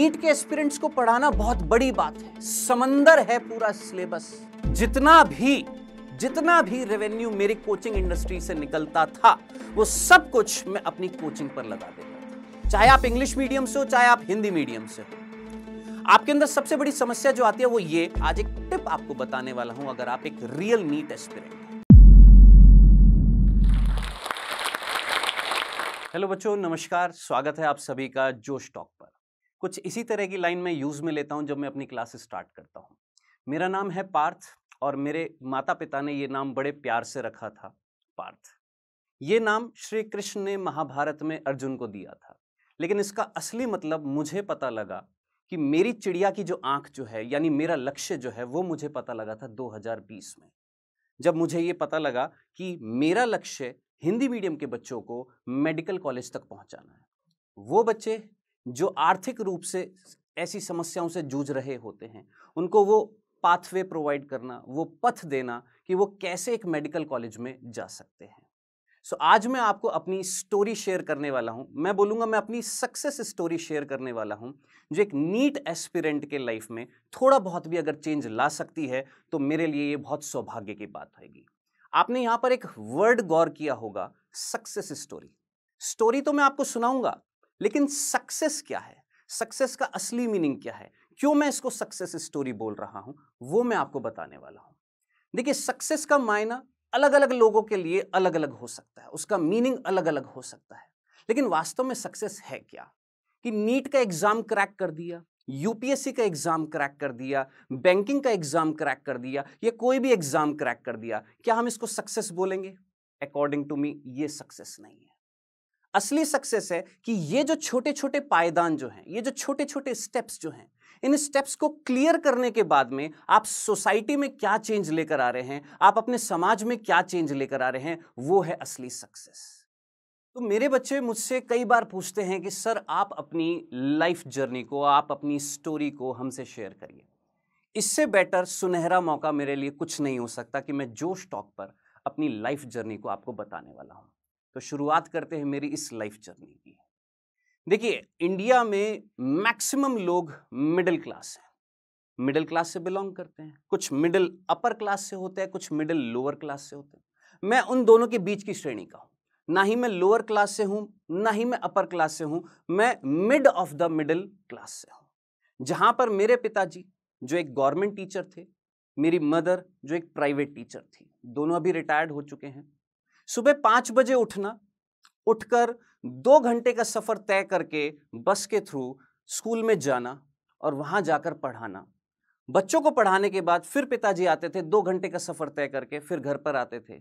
NEET के aspirants को पढ़ाना बहुत बड़ी बात है, समंदर है पूरा सिलेबस। जितना भी रेवेन्यू मेरी कोचिंग इंडस्ट्री से निकलता था वो सब कुछ मैं अपनी कोचिंग पर लगा देता था, चाहे आप इंग्लिश मीडियम से हो चाहे आप हिंदी मीडियम से हो। आपके अंदर सबसे बड़ी समस्या जो आती है वो ये, आज एक टिप आपको बताने वाला हूं अगर आप एक रियल नीट एस्पिरेंट हैं। हेलो बच्चों, नमस्कार, स्वागत है आप सभी का जोश टॉक पर। कुछ इसी तरह की लाइन मैं यूज में लेता हूं जब मैं अपनी क्लास स्टार्ट करता हूं। मेरा नाम है पार्थ और मेरे माता पिता ने ये नाम बड़े प्यार से रखा था, पार्थ। ये नाम श्री कृष्ण ने महाभारत में अर्जुन को दिया था, लेकिन इसका असली मतलब मुझे पता लगा कि मेरी चिड़िया की जो आंख जो है, यानी मेरा लक्ष्य जो है, वो मुझे पता लगा था 2020 में, जब मुझे ये पता लगा कि मेरा लक्ष्य हिंदी मीडियम के बच्चों को मेडिकल कॉलेज तक पहुंचाना है। वो बच्चे जो आर्थिक रूप से ऐसी समस्याओं से जूझ रहे होते हैं, उनको वो पाथवे प्रोवाइड करना, वो पथ देना कि वो कैसे एक मेडिकल कॉलेज में जा सकते हैं। सो आज मैं आपको अपनी स्टोरी शेयर करने वाला हूं। मैं बोलूंगा मैं अपनी सक्सेस स्टोरी शेयर करने वाला हूं, जो एक नीट एस्पिरेंट के लाइफ में थोड़ा बहुत भी अगर चेंज ला सकती है तो मेरे लिए ये बहुत सौभाग्य की बात होगी। आपने यहां पर एक वर्ड गौर किया होगा, सक्सेस स्टोरी। स्टोरी तो मैं आपको सुनाऊंगा, लेकिन सक्सेस क्या है, सक्सेस का असली मीनिंग क्या है, क्यों मैं इसको सक्सेस स्टोरी बोल रहा हूं, वो मैं आपको बताने वाला हूं। देखिए, सक्सेस का मायना अलग अलग लोगों के लिए अलग अलग हो सकता है, उसका मीनिंग अलग अलग हो सकता है, लेकिन वास्तव में सक्सेस है क्या? कि नीट का एग्जाम क्रैक कर दिया, यूपीएससी का एग्जाम क्रैक कर दिया, बैंकिंग का एग्जाम क्रैक कर दिया, या कोई भी एग्जाम क्रैक कर दिया, क्या हम इसको सक्सेस बोलेंगे? अकॉर्डिंग टू मी ये सक्सेस नहीं है। असली सक्सेस है कि ये जो छोटे छोटे पायदान जो हैं, ये जो छोटे छोटे स्टेप्स जो हैं, इन स्टेप्स को क्लियर करने के बाद में आप सोसाइटी में क्या चेंज लेकर आ रहे हैं, आप अपने समाज में क्या चेंज लेकर आ रहे हैं, वो है असली सक्सेस। तो मेरे बच्चे मुझसे कई बार पूछते हैं कि सर आप अपनी लाइफ जर्नी को, आप अपनी स्टोरी को हमसे शेयर करिए। इससे बेटर सुनहरा मौका मेरे लिए कुछ नहीं हो सकता कि मैं जोश टॉक पर अपनी लाइफ जर्नी को आपको बताने वाला हूं। तो शुरुआत करते हैं मेरी इस लाइफ जर्नी की। देखिए, इंडिया में मैक्सिमम लोग मिडिल क्लास हैं, मिडिल क्लास से बिलोंग करते हैं। कुछ मिडिल अपर क्लास से होते हैं, कुछ मिडिल लोअर क्लास से होते हैं। मैं उन दोनों के बीच की श्रेणी का हूं, ना ही मैं लोअर क्लास से हूं, ना ही मैं अपर क्लास से हूं, मैं mid of the middle class से हूं। जहां पर मेरे पिताजी जो एक गवर्नमेंट टीचर थे, मेरी मदर जो एक प्राइवेट टीचर थी, दोनों अभी रिटायर्ड हो चुके हैं। सुबह 5 बजे उठना, उठकर 2 घंटे का सफर तय करके बस के थ्रू स्कूल में जाना और वहां जाकर पढ़ाना। बच्चों को पढ़ाने के बाद फिर पिताजी आते थे, 2 घंटे का सफर तय करके फिर घर पर आते थे।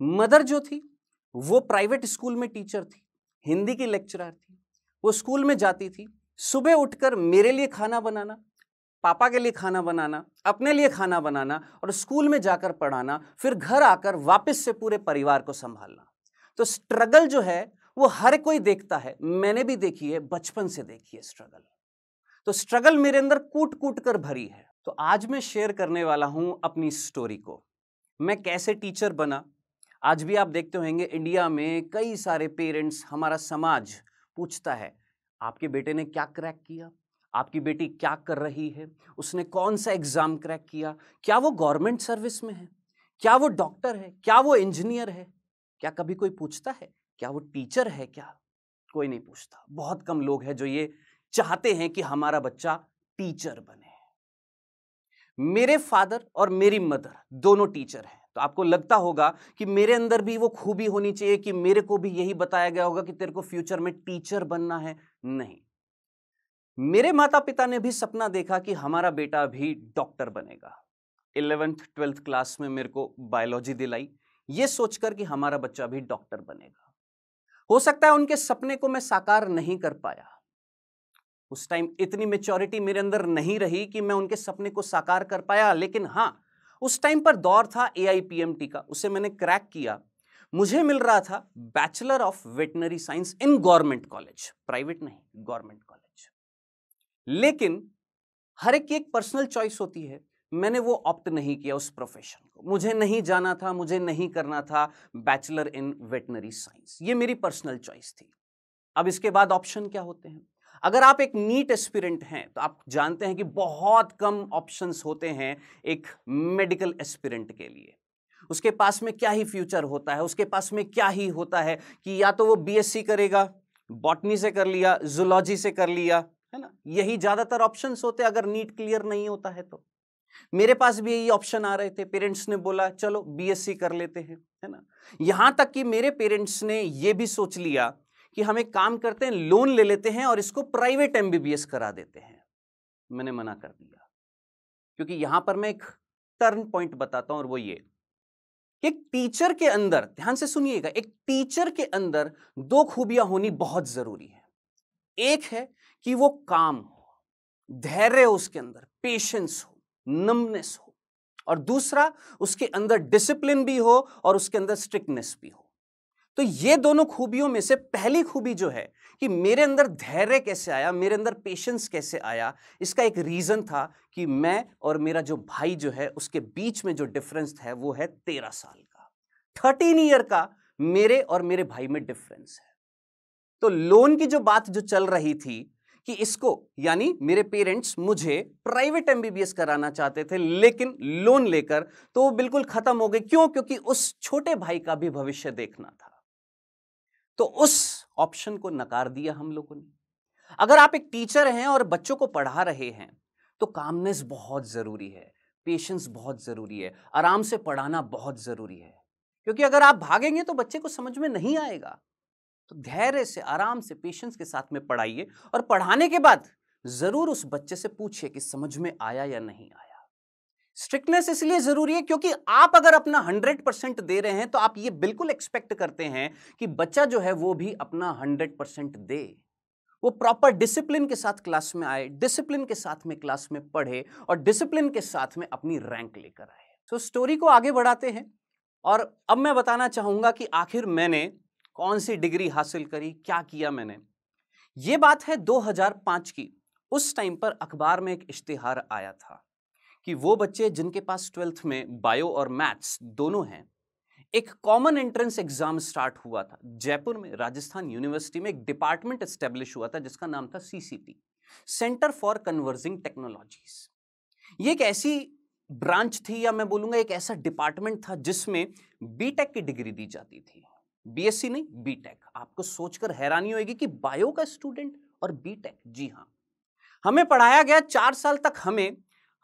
मदर जो थी वो प्राइवेट स्कूल में टीचर थी, हिंदी की लेक्चरर थी। वो स्कूल में जाती थी, सुबह उठकर मेरे लिए खाना बनाना, पापा के लिए खाना बनाना, अपने लिए खाना बनाना और स्कूल में जाकर पढ़ाना, फिर घर आकर वापस से पूरे परिवार को संभालना। तो स्ट्रगल जो है वो हर कोई देखता है, मैंने भी देखी है, बचपन से देखी है स्ट्रगल। तो स्ट्रगल मेरे अंदर कूट कूट कर भरी है। तो आज मैं शेयर करने वाला हूं अपनी स्टोरी को, मैं कैसे टीचर बना। आज भी आप देखते होंगे इंडिया में कई सारे पेरेंट्स, हमारा समाज पूछता है आपके बेटे ने क्या क्रैक किया, आपकी बेटी क्या कर रही है, उसने कौन सा एग्जाम क्रैक किया, क्या वो गवर्नमेंट सर्विस में है, क्या वो डॉक्टर है, क्या वो इंजीनियर है। क्या कभी कोई पूछता है क्या वो टीचर है? क्या कोई नहीं पूछता। बहुत कम लोग हैं जो ये चाहते हैं कि हमारा बच्चा टीचर बने। मेरे फादर और मेरी मदर दोनों टीचर हैं, तो आपको लगता होगा कि मेरे अंदर भी वो खूबी होनी चाहिए कि मेरे को भी यही बताया गया होगा कि तेरे को फ्यूचर में टीचर बनना है। नहीं, मेरे माता पिता ने भी सपना देखा कि हमारा बेटा भी डॉक्टर बनेगा। 11th 12th क्लास में मेरे को बायोलॉजी दिलाई, ये सोचकर कि हमारा बच्चा भी डॉक्टर बनेगा। हो सकता है उनके सपने को मैं साकार नहीं कर पाया, उस टाइम इतनी मैच्योरिटी मेरे अंदर नहीं रही कि मैं उनके सपने को साकार कर पाया, लेकिन हां, उस टाइम पर दौर था AIPMT का, उसे मैंने क्रैक किया। मुझे मिल रहा था bachelor of veterinary science in government college, private नहीं, गवर्नमेंट कॉलेज। लेकिन हर एक की एक पर्सनल चॉइस होती है, मैंने वो ऑप्ट नहीं किया उस प्रोफेशन को। मुझे नहीं जाना था, मुझे नहीं करना था बैचलर इन वेटनरी साइंस, ये मेरी पर्सनल चॉइस थी। अब इसके बाद ऑप्शन क्या होते हैं? अगर आप एक नीट एस्पिरेंट हैं तो आप जानते हैं कि बहुत कम ऑप्शंस होते हैं एक मेडिकल एस्पिरेंट के लिए। उसके पास में क्या ही फ्यूचर होता है, उसके पास में क्या ही होता है कि या तो वो बीएससी करेगा, बॉटनी से कर लिया, जूलॉजी से कर लिया, है ना, यही ज्यादातर ऑप्शंस होते हैं अगर नीट क्लियर नहीं होता है तो। मेरे पास भी यही ऑप्शन आ रहे थे, पेरेंट्स ने बोला चलो बीएससी कर लेते हैं, है ना। यहां तक कि मेरे पेरेंट्स ने यह भी सोच लिया कि हम एक काम करते हैं, लोन ले लेते हैं और इसको प्राइवेट एमबीबीएस करा देते हैं। मैंने मना कर दिया, क्योंकि यहां पर मैं एक टर्न पॉइंट बताता हूं और वो ये, एक टीचर के अंदर, ध्यान से सुनिएगा, एक टीचर के अंदर दो खूबियां होनी बहुत जरूरी है। एक है कि वो काम हो, धैर्य हो उसके अंदर, पेशेंस हो, नम्बनेस हो, और दूसरा उसके अंदर डिसिप्लिन भी हो और उसके अंदर स्ट्रिक्टनेस भी हो। तो ये दोनों खूबियों में से पहली खूबी जो है कि मेरे अंदर धैर्य कैसे आया, मेरे अंदर पेशेंस कैसे आया, इसका एक रीजन था कि मैं और मेरा जो भाई जो है उसके बीच में जो डिफरेंस है वो है 13 साल का, 13 ईयर का मेरे और मेरे भाई में डिफरेंस है। तो लोन की जो बात जो चल रही थी कि इसको, यानी मेरे पेरेंट्स मुझे प्राइवेट एमबीबीएस कराना चाहते थे लेकिन लोन लेकर, तो वो बिल्कुल खत्म हो गई। क्यों? क्योंकि उस छोटे भाई का भी भविष्य देखना था। तो उस ऑप्शन को नकार दिया हम लोगों ने। अगर आप एक टीचर हैं और बच्चों को पढ़ा रहे हैं तो कामनेस बहुत जरूरी है, पेशेंस बहुत जरूरी है, आराम से पढ़ाना बहुत जरूरी है, क्योंकि अगर आप भागेंगे तो बच्चे को समझ में नहीं आएगा। तो धैर्य से, आराम से, पेशेंस के साथ में पढ़ाइए और पढ़ाने के बाद जरूर उस बच्चे से पूछिए कि समझ में आया या नहीं आया। स्ट्रिक्टनेस इसलिए जरूरी है क्योंकि आप अगर अपना 100% दे रहे हैं तो आप ये बिल्कुल एक्सपेक्ट करते हैं कि बच्चा जो है वो भी अपना 100% दे, वो प्रॉपर डिसिप्लिन के साथ क्लास में आए, डिसिप्लिन के साथ में क्लास में पढ़े और डिसिप्लिन के साथ में अपनी रैंक लेकर आए। तो स्टोरी को आगे बढ़ाते हैं और अब मैं बताना चाहूंगा कि आखिर मैंने कौन सी डिग्री हासिल करी, क्या किया मैंने। ये बात है 2005 की। उस टाइम पर अखबार में एक इश्तिहार आया था कि वो बच्चे जिनके पास 12th में बायो और मैथ्स दोनों हैं, एक कॉमन एंट्रेंस एग्जाम स्टार्ट हुआ था जयपुर में, राजस्थान यूनिवर्सिटी में एक डिपार्टमेंट एस्टेब्लिश हुआ था जिसका नाम था CCT, centre for converging technologies. ये एक ऐसी ब्रांच थी, या मैं बोलूंगा एक ऐसा डिपार्टमेंट था जिसमें बीटेक की डिग्री दी जाती थी, बीएससी नहीं, बीटेक। आपको सोचकर हैरानी होगी कि बायो का स्टूडेंट और बीटेक। जी हां, हमें पढ़ाया गया 4 साल तक,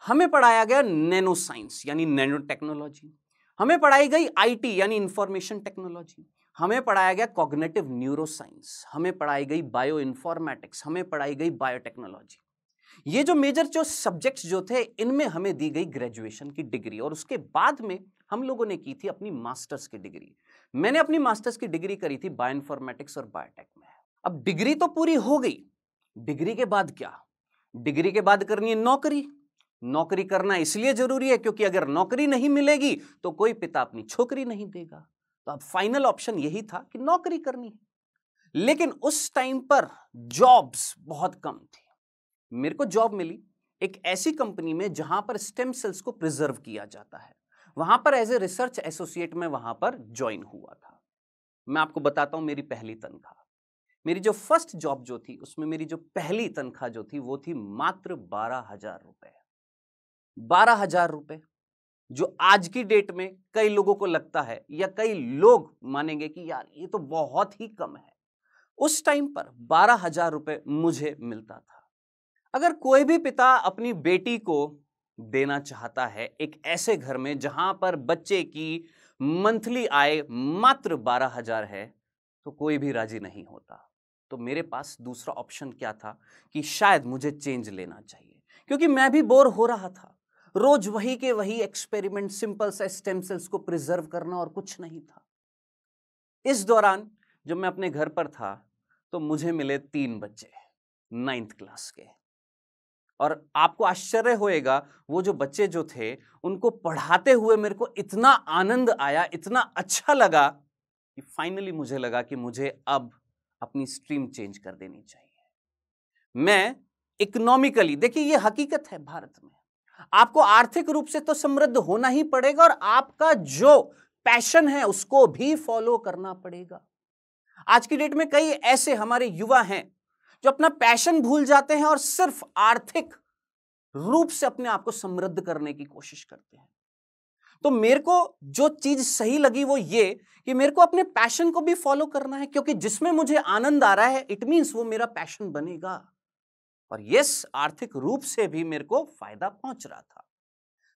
हमें पढ़ाया गया नैनो साइंस यानी नैनो टेक्नोलॉजी, हमें पढ़ाई गई आईटी यानी इंफॉर्मेशन टेक्नोलॉजी, हमें पढ़ाया गया कॉग्निटिव न्यूरो साइंस, हमें पढ़ाई गई बायो इन्फॉर्मेटिक्स, हमें पढ़ाई गई बायोटेक्नोलॉजी। ये जो मेजर जो सब्जेक्ट्स जो थे, इनमें हमें दी गई ग्रेजुएशन की डिग्री और उसके बाद में हम लोगों ने की थी अपनी मास्टर्स की डिग्री। मैंने अपनी मास्टर्स की डिग्री करी थी बायो इन्फॉर्मेटिक्स और बायोटेक में। अब डिग्री तो पूरी हो गई, डिग्री के बाद क्या? डिग्री के बाद करनी है नौकरी। नौकरी करना इसलिए जरूरी है क्योंकि अगर नौकरी नहीं मिलेगी तो कोई पिता अपनी छोकरी नहीं देगा। तो अब फाइनल ऑप्शन यही था कि नौकरी करनी है। लेकिन उस टाइम पर जॉब्स बहुत कम थी। मेरे को जॉब मिली एक ऐसी कंपनी में जहां पर स्टेम सेल्स को प्रिजर्व किया जाता है, वहां पर एज ए रिसर्च एसोसिएट में वहां पर ज्वाइन हुआ था। मैं आपको बताता हूं मेरी पहली तनख्वाह, मेरी जो फर्स्ट जॉब जो थी उसमें मेरी जो पहली तनख्वाह जो थी वो थी मात्र 12,000 रुपए। 12,000 रुपए, जो आज की डेट में कई लोगों को लगता है या कई लोग मानेंगे कि यार ये तो बहुत ही कम है। उस टाइम पर 12,000 रुपए मुझे मिलता था। अगर कोई भी पिता अपनी बेटी को देना चाहता है एक ऐसे घर में जहां पर बच्चे की मंथली आय मात्र 12,000 है, तो कोई भी राजी नहीं होता। तो मेरे पास दूसरा ऑप्शन क्या था कि शायद मुझे चेंज लेना चाहिए, क्योंकि मैं भी बोर हो रहा था। रोज वही के वही एक्सपेरिमेंट, सिंपल सा स्टेम सेल्स को प्रिजर्व करना और कुछ नहीं था। इस दौरान जब मैं अपने घर पर था तो मुझे मिले 3 बच्चे 9th क्लास के, और आपको आश्चर्य होएगा वो जो बच्चे जो थे उनको पढ़ाते हुए मेरे को इतना आनंद आया, इतना अच्छा लगा कि फाइनली मुझे लगा कि मुझे अब अपनी स्ट्रीम चेंज कर देनी चाहिए। मैं इकोनॉमिकली, देखिए ये हकीकत है भारत में, आपको आर्थिक रूप से तो समृद्ध होना ही पड़ेगा और आपका जो पैशन है उसको भी फॉलो करना पड़ेगा। आज की डेट में कई ऐसे हमारे युवा हैं जो अपना पैशन भूल जाते हैं और सिर्फ आर्थिक रूप से अपने आप को समृद्ध करने की कोशिश करते हैं। तो मेरे को जो चीज सही लगी वो ये कि मेरे को अपने पैशन को भी फॉलो करना है, क्योंकि जिसमें मुझे आनंद आ रहा है इट मींस वो मेरा पैशन बनेगा। और यस, आर्थिक रूप से भी मेरे को फायदा पहुंच रहा था।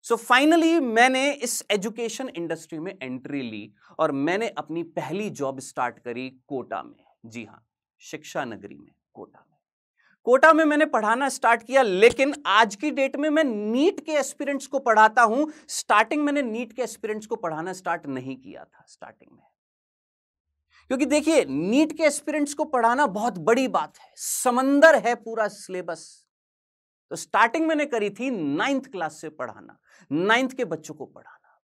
सो फाइनली मैंने इस एजुकेशन इंडस्ट्री में एंट्री ली और मैंने अपनी पहली जॉब स्टार्ट करी कोटा में। जी हां, शिक्षा नगरी में, कोटा में मैंने पढ़ाना स्टार्ट किया। लेकिन आज की डेट में मैं नीट के एस्पिरेंट्स को पढ़ाता हूं। स्टार्टिंग मैंने नीट के एस्पिरेंट्स को पढ़ाना स्टार्ट नहीं किया था स्टार्टिंग में, क्योंकि देखिए नीट के एस्पिरेंट्स को पढ़ाना बहुत बड़ी बात है, समंदर है पूरा सिलेबस। तो स्टार्टिंग मैंने करी थी 9th क्लास से पढ़ाना, 9th के बच्चों को पढ़ाना।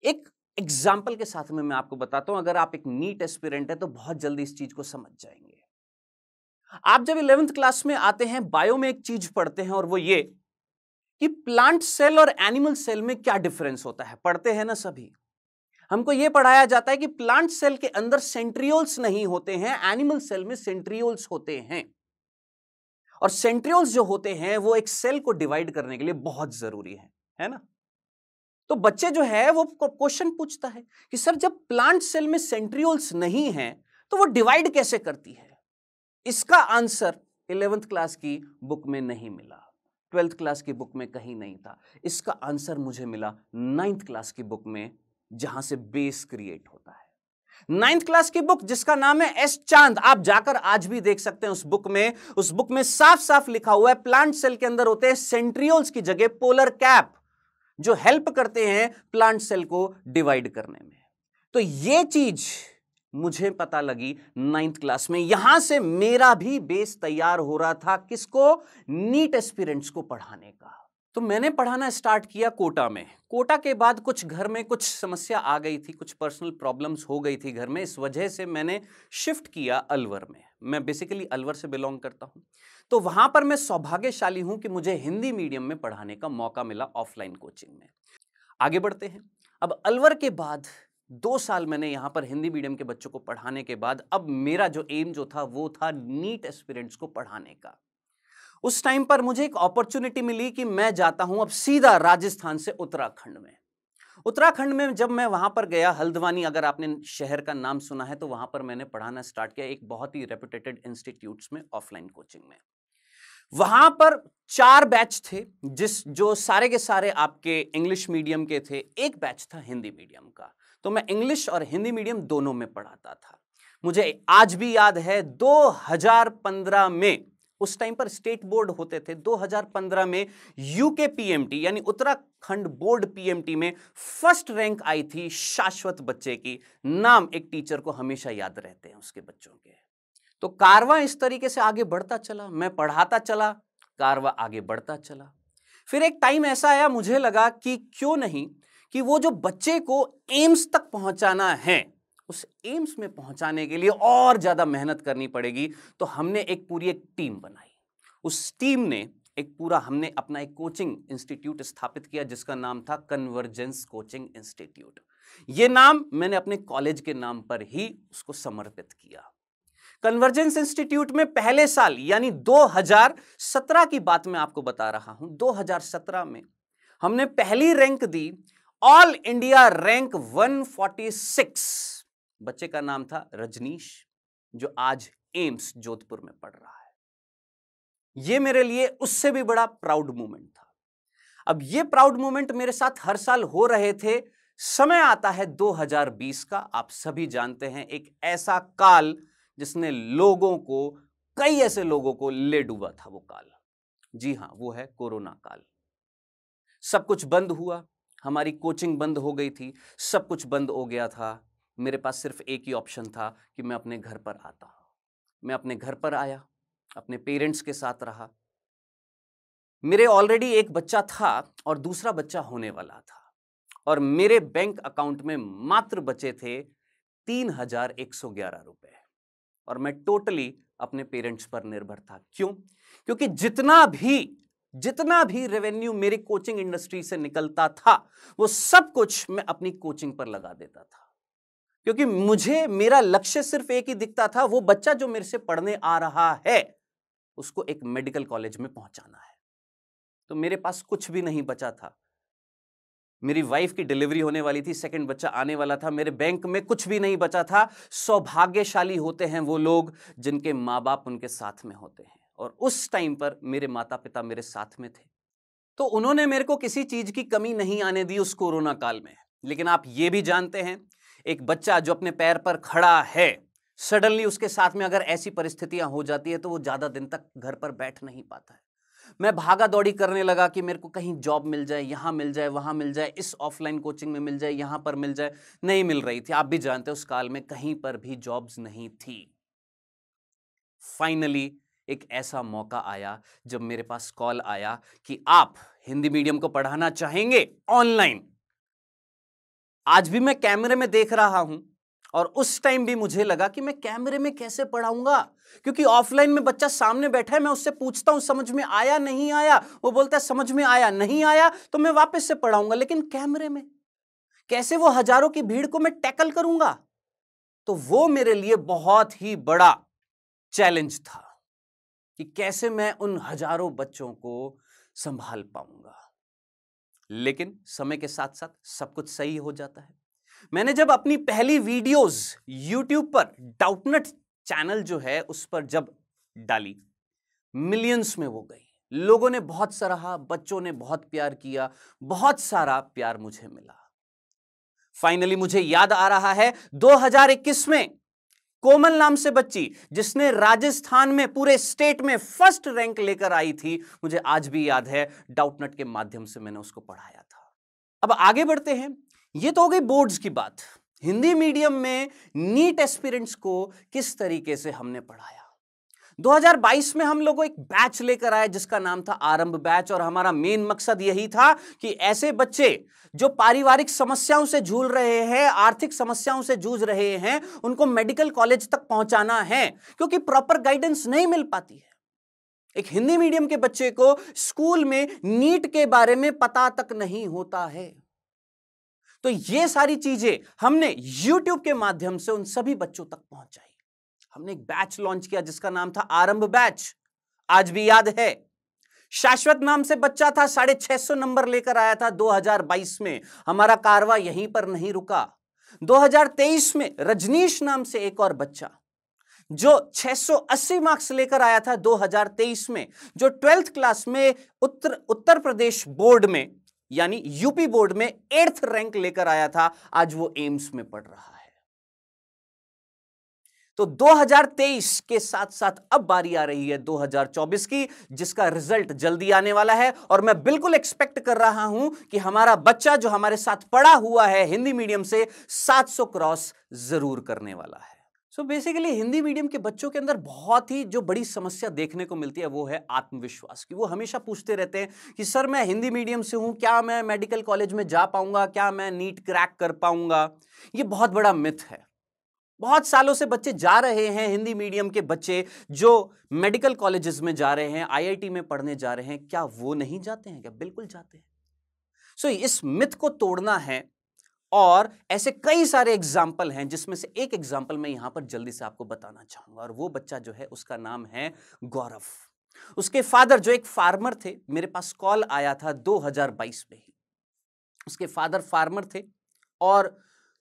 एक एग्जाम्पल के साथ में मैं आपको बताता हूं, अगर आप एक नीट एस्पिरेंट है तो बहुत जल्दी इस चीज को समझ जाएंगे। आप जब 11th क्लास में आते हैं, बायो में एक चीज पढ़ते हैं और वो ये कि प्लांट सेल और एनिमल सेल में क्या डिफरेंस होता है। पढ़ते हैं ना सभी। हमको यह पढ़ाया जाता है कि प्लांट सेल के अंदर सेंट्रियोल्स नहीं होते हैं, एनिमल सेल में सेंट्रियोल्स होते हैं। और सेंट्रियोल्स जो होते हैं वो एक सेल को डिवाइड करने के लिए बहुत जरूरी है ना। तो बच्चे जो है वो क्वेश्चन पूछता है कि सर जब प्लांट सेल में सेंट्रियोल्स नहीं है तो वो डिवाइड कैसे करती है। इसका आंसर 11th क्लास की बुक में नहीं मिला, 12th क्लास की बुक में कहीं नहीं था। इसका आंसर मुझे मिला 9th क्लास की बुक में, जहां से बेस क्रिएट होता है। 9th क्लास की बुक जिसका नाम है एस चांद, आप जाकर आज भी देख सकते हैं उस बुक में साफ साफ लिखा हुआ है प्लांट सेल के अंदर होते हैं सेंट्रियोल्स की जगह पोलर कैप, जो हेल्प करते हैं प्लांट सेल को डिवाइड करने में। तो यह चीज मुझे पता लगी 9th क्लास में। यहां से मेरा भी बेस तैयार हो रहा था, किसको, नीट एस्पिरेंट्स को पढ़ाने का। तो मैंने पढ़ाना स्टार्ट किया कोटा में। कोटा के बाद कुछ घर में कुछ समस्या आ गई थी, कुछ पर्सनल प्रॉब्लम्स हो गई थी घर में, इस वजह से मैंने शिफ्ट किया अलवर में। मैं बेसिकली अलवर से बिलोंग करता हूं। तो वहां पर मैं सौभाग्यशाली हूं कि मुझे हिंदी मीडियम में पढ़ाने का मौका मिला ऑफलाइन कोचिंग में। आगे बढ़ते हैं। अब अलवर के बाद 2 साल मैंने यहां पर हिंदी मीडियम के बच्चों को पढ़ाने के बाद अब मेरा जो एम जो था वो था नीट एस्पिरेंट्स को पढ़ाने का। उस टाइम पर मुझे एक अपॉर्चुनिटी मिली कि मैं जाता हूं अब सीधा राजस्थान से उत्तराखंड में। उत्तराखंड में जब मैं वहां पर गया, हल्द्वानी, अगर आपने शहर का नाम सुना है, तो वहां पर मैंने पढ़ाना स्टार्ट किया एक बहुत ही रेपुटेटेड इंस्टीट्यूट्स में, ऑफलाइन कोचिंग में। वहां पर 4 बैच थे, जो सारे के सारे आपके इंग्लिश मीडियम के थे। एक बैच था हिंदी मीडियम का। तो मैं इंग्लिश और हिंदी मीडियम दोनों में पढ़ाता था। मुझे आज भी याद है 2015 में, उस टाइम पर स्टेट बोर्ड होते थे, 2015 में यूके पीएमटी यानी उत्तराखंड बोर्ड पीएमटी में फर्स्ट रैंक आई थी शाश्वत बच्चे की। नाम एक टीचर को हमेशा याद रहते हैं उसके बच्चों के। तो कारवां इस तरीके से आगे बढ़ता चला, मैं पढ़ाता चला, कारवां आगे बढ़ता चला। फिर एक टाइम ऐसा आया, मुझे लगा कि क्यों नहीं कि वो जो बच्चे को एम्स तक पहुंचाना है, उस एम्स में पहुंचाने के लिए और ज्यादा मेहनत करनी पड़ेगी। तो हमने एक पूरी टीम बनाई। उस टीम ने हमने अपना एक कोचिंग इंस्टीट्यूट स्थापित किया जिसका नाम था कन्वर्जेंस कोचिंग इंस्टीट्यूट। यह नाम मैंने अपने कॉलेज के नाम पर ही उसको समर्पित किया। कन्वर्जेंस इंस्टीट्यूट में पहले साल यानी 2017 की बात मैं आपको बता रहा हूं, 2017 में हमने पहली रैंक दी, ऑल इंडिया रैंक 146। बच्चे का नाम था रजनीश, जो आज एम्स जोधपुर में पढ़ रहा है। यह मेरे लिए उससे भी बड़ा प्राउड मोमेंट था। अब यह प्राउड मोमेंट मेरे साथ हर साल हो रहे थे। समय आता है 2020 का, आप सभी जानते हैं, एक ऐसा काल जिसने कई ऐसे लोगों को ले डूबा था। वो काल, जी हां, वो है कोरोना काल। सब कुछ बंद हुआ, हमारी कोचिंग बंद हो गई थी, सब कुछ बंद हो गया था। मेरे पास सिर्फ एक ही ऑप्शन था कि मैं अपने घर पर आता हूं। मैं अपने घर पर आया, अपने पेरेंट्स के साथ रहा। मेरे ऑलरेडी एक बच्चा था और दूसरा बच्चा होने वाला था, और मेरे बैंक अकाउंट में मात्र बचे थे 3111 रुपए, और मैं टोटली अपने पेरेंट्स पर निर्भर था। क्यों? क्योंकि जितना भी रेवेन्यू मेरी कोचिंग इंडस्ट्री से निकलता था वो सब कुछ मैं अपनी कोचिंग पर लगा देता था, क्योंकि मेरा लक्ष्य सिर्फ एक ही दिखता था, वो बच्चा जो मेरे से पढ़ने आ रहा है उसको एक मेडिकल कॉलेज में पहुंचाना है। तो मेरे पास कुछ भी नहीं बचा था। मेरी वाइफ की डिलीवरी होने वाली थी, सेकंड बच्चा आने वाला था, मेरे बैंक में कुछ भी नहीं बचा था। सौभाग्यशाली होते हैं वो लोग जिनके माँ बाप उनके साथ में होते हैं, और उस टाइम पर मेरे माता पिता मेरे साथ में थे। तो उन्होंने मेरे को किसी चीज की कमी नहीं आने दी उस कोरोना काल में। लेकिन आप ये भी जानते हैं, एक बच्चा जो अपने पैर पर खड़ा है, सडनली उसके साथ में अगर ऐसी परिस्थितियां हो जाती है तो वो ज्यादा दिन तक घर पर बैठ नहीं पाता है। मैं भागा दौड़ी करने लगा कि मेरे को कहीं जॉब मिल जाए, यहां मिल जाए, वहां मिल जाए, इस ऑफलाइन कोचिंग में मिल जाए, यहां पर मिल जाए। नहीं मिल रही थी। आप भी जानते हो उस काल में कहीं पर भी जॉब्स नहीं थी। फाइनली एक ऐसा मौका आया जब मेरे पास कॉल आया कि आप हिंदी मीडियम को पढ़ाना चाहेंगे ऑनलाइन। आज भी मैं कैमरे में देख रहा हूं, और उस टाइम भी मुझे लगा कि मैं कैमरे में कैसे पढ़ाऊंगा, क्योंकि ऑफलाइन में बच्चा सामने बैठा है, मैं उससे पूछता हूं समझ में आया नहीं आया, वो बोलता है समझ में आया नहीं आया, तो मैं वापस से पढ़ाऊंगा। लेकिन कैमरे में कैसे वो हजारों की भीड़ को मैं टैकल करूंगा? तो वो मेरे लिए बहुत ही बड़ा चैलेंज था कि कैसे मैं उन हजारों बच्चों को संभाल पाऊंगा। लेकिन समय के साथ साथ सब कुछ सही हो जाता है। मैंने जब अपनी पहली वीडियोस YouTube पर डाउटनट चैनल जो है उस पर जब डाली, मिलियंस में वो गई। लोगों ने बहुत सराहा, बच्चों ने बहुत प्यार किया, बहुत सारा प्यार मुझे मिला। फाइनली मुझे याद आ रहा है 2021 में कोमल नाम से बच्ची जिसने राजस्थान में पूरे स्टेट में फर्स्ट रैंक लेकर आई थी, मुझे आज भी याद है, डाउटनट के माध्यम से मैंने उसको पढ़ाया था। अब आगे बढ़ते हैं। ये तो हो गई बोर्ड्स की बात। हिंदी मीडियम में नीट एस्पिरेंट्स को किस तरीके से हमने पढ़ाया। 2022 में हम लोगों एक बैच लेकर आए जिसका नाम था आरंभ बैच, और हमारा मेन मकसद यही था कि ऐसे बच्चे जो पारिवारिक समस्याओं से जूझ रहे हैं, आर्थिक समस्याओं से जूझ रहे हैं, उनको मेडिकल कॉलेज तक पहुंचाना है, क्योंकि प्रॉपर गाइडेंस नहीं मिल पाती है। एक हिंदी मीडियम के बच्चे को स्कूल में नीट के बारे में पता तक नहीं होता है। तो ये सारी चीजें हमने YouTube के माध्यम से उन सभी बच्चों तक पहुंचाई। हमने एक बैच लॉन्च किया जिसका नाम था आरंभ बैच, आज भी याद है। शाश्वत नाम से बच्चा था, 650 नंबर लेकर आया था 2022 में। हमारा कारवा यहीं पर नहीं रुका। 2023 में रजनीश नाम से एक और बच्चा जो 680 मार्क्स लेकर आया था 2023 में, जो 12th क्लास में उत्तर प्रदेश बोर्ड में यानी यूपी बोर्ड में 8th रैंक लेकर आया था, आज वो एम्स में पढ़ रहा है। तो 2023 के साथ साथ अब बारी आ रही है 2024 की, जिसका रिजल्ट जल्दी आने वाला है, और मैं बिल्कुल एक्सपेक्ट कर रहा हूं कि हमारा बच्चा जो हमारे साथ पढ़ा हुआ है हिंदी मीडियम से 700 क्रॉस जरूर करने वाला है। सो बेसिकली हिंदी मीडियम के बच्चों के अंदर बहुत ही जो बड़ी समस्या देखने को मिलती है वो है आत्मविश्वास की। वो हमेशा पूछते रहते हैं कि सर मैं हिंदी मीडियम से हूं, क्या मैं मेडिकल कॉलेज में जा पाऊंगा, क्या मैं नीट क्रैक कर पाऊंगा। ये बहुत बड़ा मिथ है। बहुत सालों से बच्चे जा रहे हैं, हिंदी मीडियम के बच्चे जो मेडिकल कॉलेजेस में जा रहे हैं, आईआईटी में पढ़ने जा रहे हैं, क्या वो नहीं जाते हैं? क्या बिल्कुल जाते हैं। सो इस मिथ को तोड़ना है, और ऐसे कई सारे एग्जाम्पल हैं जिसमें से एक एग्जाम्पल मैं यहां पर जल्दी से आपको बताना चाहूंगा। और वो बच्चा जो है उसका नाम है गौरव। उसके फादर जो एक फार्मर थे, मेरे पास कॉल आया था 2022 में ही। उसके फादर फार्मर थे और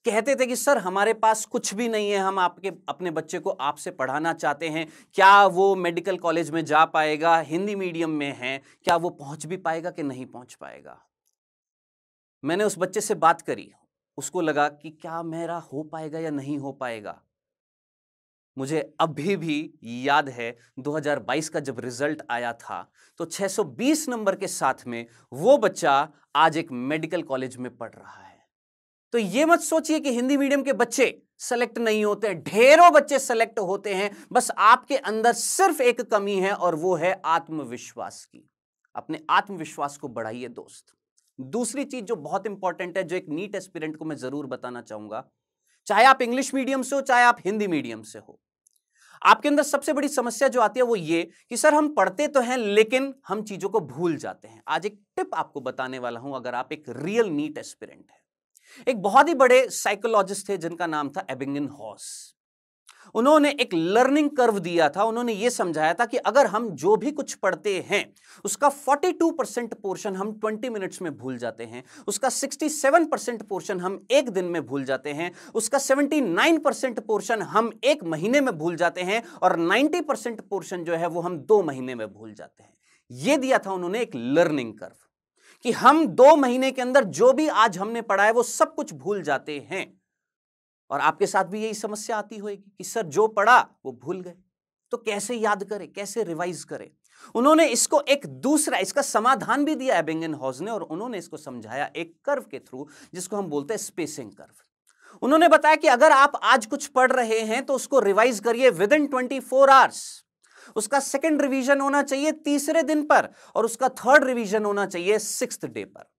कहते थे कि सर हमारे पास कुछ भी नहीं है, हम आपके अपने बच्चे को आपसे पढ़ाना चाहते हैं, क्या वो मेडिकल कॉलेज में जा पाएगा, हिंदी मीडियम में है, क्या वो पहुंच भी पाएगा कि नहीं पहुंच पाएगा। मैंने उस बच्चे से बात करी, उसको लगा कि क्या मेरा हो पाएगा या नहीं हो पाएगा। मुझे अभी भी याद है 2022 का जब रिजल्ट आया था तो 620 नंबर के साथ में वो बच्चा आज एक मेडिकल कॉलेज में पढ़ रहा है। तो ये मत सोचिए कि हिंदी मीडियम के बच्चे सेलेक्ट नहीं होते हैं, ढेरों बच्चे सेलेक्ट होते हैं। बस आपके अंदर सिर्फ एक कमी है और वो है आत्मविश्वास की। अपने आत्मविश्वास को बढ़ाइए दोस्त। दूसरी चीज जो बहुत इंपॉर्टेंट है, जो एक नीट एस्पिरेंट को मैं जरूर बताना चाहूंगा, चाहे आप इंग्लिश मीडियम से हो चाहे आप हिंदी मीडियम से हो, आपके अंदर सबसे बड़ी समस्या जो आती है वो ये कि सर हम पढ़ते तो हैं लेकिन हम चीजों को भूल जाते हैं। आज एक टिप आपको बताने वाला हूं, अगर आप एक रियल नीट एस्पिरेंट है। एक बहुत ही बड़े साइकोलॉजिस्ट थे जिनका नाम था एबिंगन हॉस। उन्होंने एक लर्निंग कर्व दिया था। उन्होंने यह समझाया था कि अगर हम जो भी कुछ पढ़ते हैं उसका 42% पोर्शन हम 20 मिनट्स में भूल जाते हैं, उसका 67% पोर्शन हम एक दिन में भूल जाते हैं, उसका 79% पोर्शन हम एक महीने में भूल जाते हैं और 90% पोर्शन जो है वो हम 2 महीने में भूल जाते हैं। यह दिया था उन्होंने एक लर्निंग कर्व कि हम 2 महीने के अंदर जो भी आज हमने पढ़ा है वो सब कुछ भूल जाते हैं। और आपके साथ भी यही समस्या आती होगी कि सर जो पढ़ा वो भूल गए, तो कैसे याद करें, कैसे रिवाइज करें। उन्होंने इसको एक दूसरा इसका समाधान भी दिया एबिंगहॉस ने, और उन्होंने इसको समझाया एक कर्व के थ्रू जिसको हम बोलते हैं स्पेसिंग कर्व। उन्होंने बताया कि अगर आप आज कुछ पढ़ रहे हैं तो उसको रिवाइज करिए विद इन 24 आवर्स। उसका सेकंड रिवीजन होना चाहिए तीसरे दिन पर और उसका थर्ड रिवीजन होना चाहिए 6th डे पर।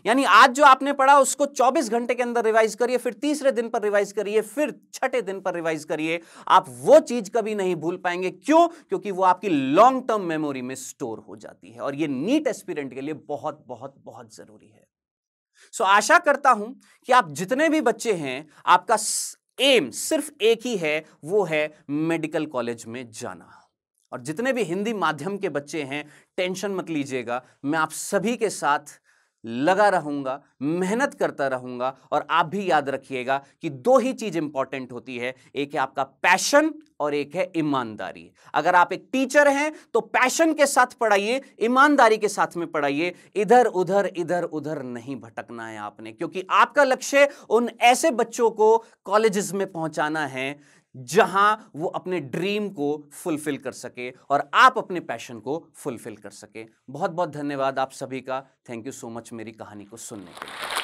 यानी आज जो आपने पढ़ा उसको 24 घंटे के अंदर रिवाइज करिए, फिर तीसरे दिन पर रिवाइज करिए, फिर छठे दिन पर रिवाइज करिए। आप वो चीज कभी नहीं भूल पाएंगे। क्यों? क्योंकि वो आपकी लॉन्ग टर्म मेमोरी में स्टोर हो जाती है और ये नीट एस्पिरेंट के लिए बहुत बहुत बहुत जरूरी है। सो आशा करता हूं कि आप जितने भी बच्चे हैं, आपका एम सिर्फ एक ही है, वो है मेडिकल कॉलेज में जाना। और जितने भी हिंदी माध्यम के बच्चे हैं, टेंशन मत लीजिएगा, मैं आप सभी के साथ लगा रहूंगा, मेहनत करता रहूंगा। और आप भी याद रखिएगा कि 2 ही चीज इंपॉर्टेंट होती है, एक है आपका पैशन और एक है ईमानदारी। अगर आप एक टीचर हैं तो पैशन के साथ पढ़ाइए, ईमानदारी के साथ में पढ़ाइए। इधर उधर नहीं भटकना है आपने, क्योंकि आपका लक्ष्य उन ऐसे बच्चों को कॉलेजेस में पहुंचाना है जहां वो अपने ड्रीम को फुलफिल कर सके और आप अपने पैशन को फुलफिल कर सके। बहुत बहुत धन्यवाद आप सभी का। थैंक यू सो मच मेरी कहानी को सुनने के लिए।